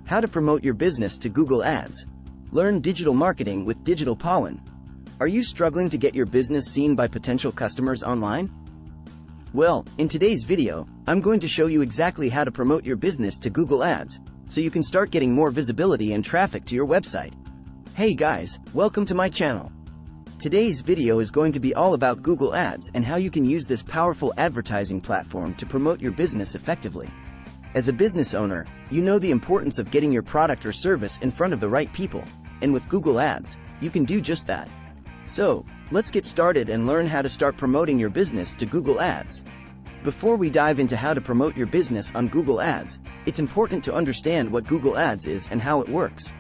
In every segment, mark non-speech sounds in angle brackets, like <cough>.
How to promote your business to Google Ads. Learn digital marketing with Digital Pollen. Are you struggling to get your business seen by potential customers online? Well, in today's video, I'm going to show you exactly how to promote your business to Google Ads, so you can start getting more visibility and traffic to your website. Hey guys, welcome to my channel. Today's video is going to be all about Google Ads and how you can use this powerful advertising platform to promote your business effectively. As a business owner, you know the importance of getting your product or service in front of the right people, and with Google Ads, you can do just that. So, let's get started and learn how to start promoting your business to Google Ads. Before we dive into how to promote your business on Google Ads, it's important to understand what Google Ads is and how it works.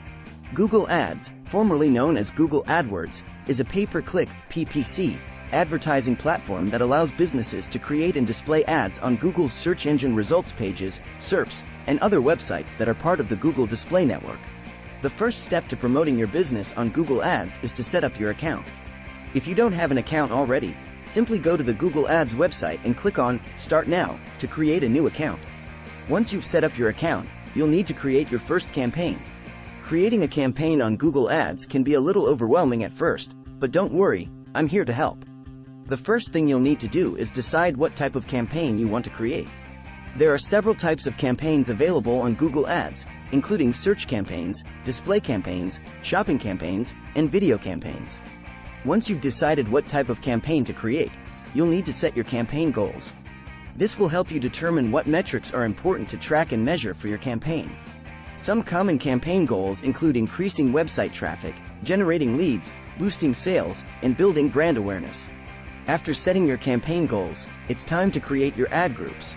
Google Ads, formerly known as Google AdWords, is a pay-per-click <coughs> advertising platform that allows businesses to create and display ads on Google's search engine results pages, SERPs, and other websites that are part of the Google Display Network. The first step to promoting your business on Google Ads is to set up your account. If you don't have an account already, simply go to the Google Ads website and click on Start Now to create a new account. Once you've set up your account, you'll need to create your first campaign. Creating a campaign on Google Ads can be a little overwhelming at first, but don't worry, I'm here to help. The first thing you'll need to do is decide what type of campaign you want to create. There are several types of campaigns available on Google Ads, including search campaigns, display campaigns, shopping campaigns, and video campaigns. Once you've decided what type of campaign to create, you'll need to set your campaign goals. This will help you determine what metrics are important to track and measure for your campaign. Some common campaign goals include increasing website traffic, generating leads, boosting sales, and building brand awareness. After setting your campaign goals, it's time to create your ad groups.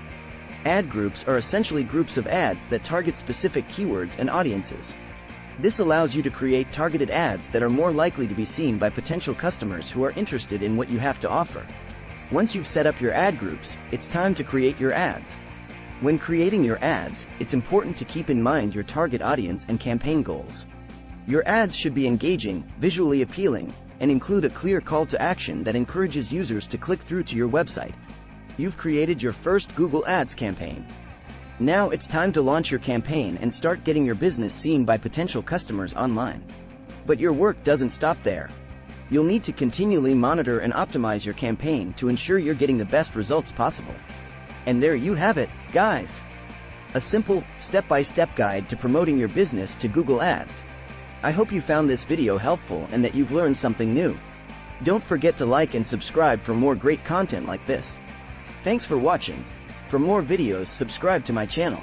Ad groups are essentially groups of ads that target specific keywords and audiences. This allows you to create targeted ads that are more likely to be seen by potential customers who are interested in what you have to offer. Once you've set up your ad groups, it's time to create your ads. When creating your ads, it's important to keep in mind your target audience and campaign goals. Your ads should be engaging, visually appealing, and include a clear call to action that encourages users to click through to your website. You've created your first Google Ads campaign. Now it's time to launch your campaign and start getting your business seen by potential customers online. But your work doesn't stop there. You'll need to continually monitor and optimize your campaign to ensure you're getting the best results possible. And there you have it, guys. A simple, step-by-step guide to promoting your business to Google Ads. I hope you found this video helpful and that you've learned something new. Don't forget to like and subscribe for more great content like this. Thanks for watching. For more videos, subscribe to my channel.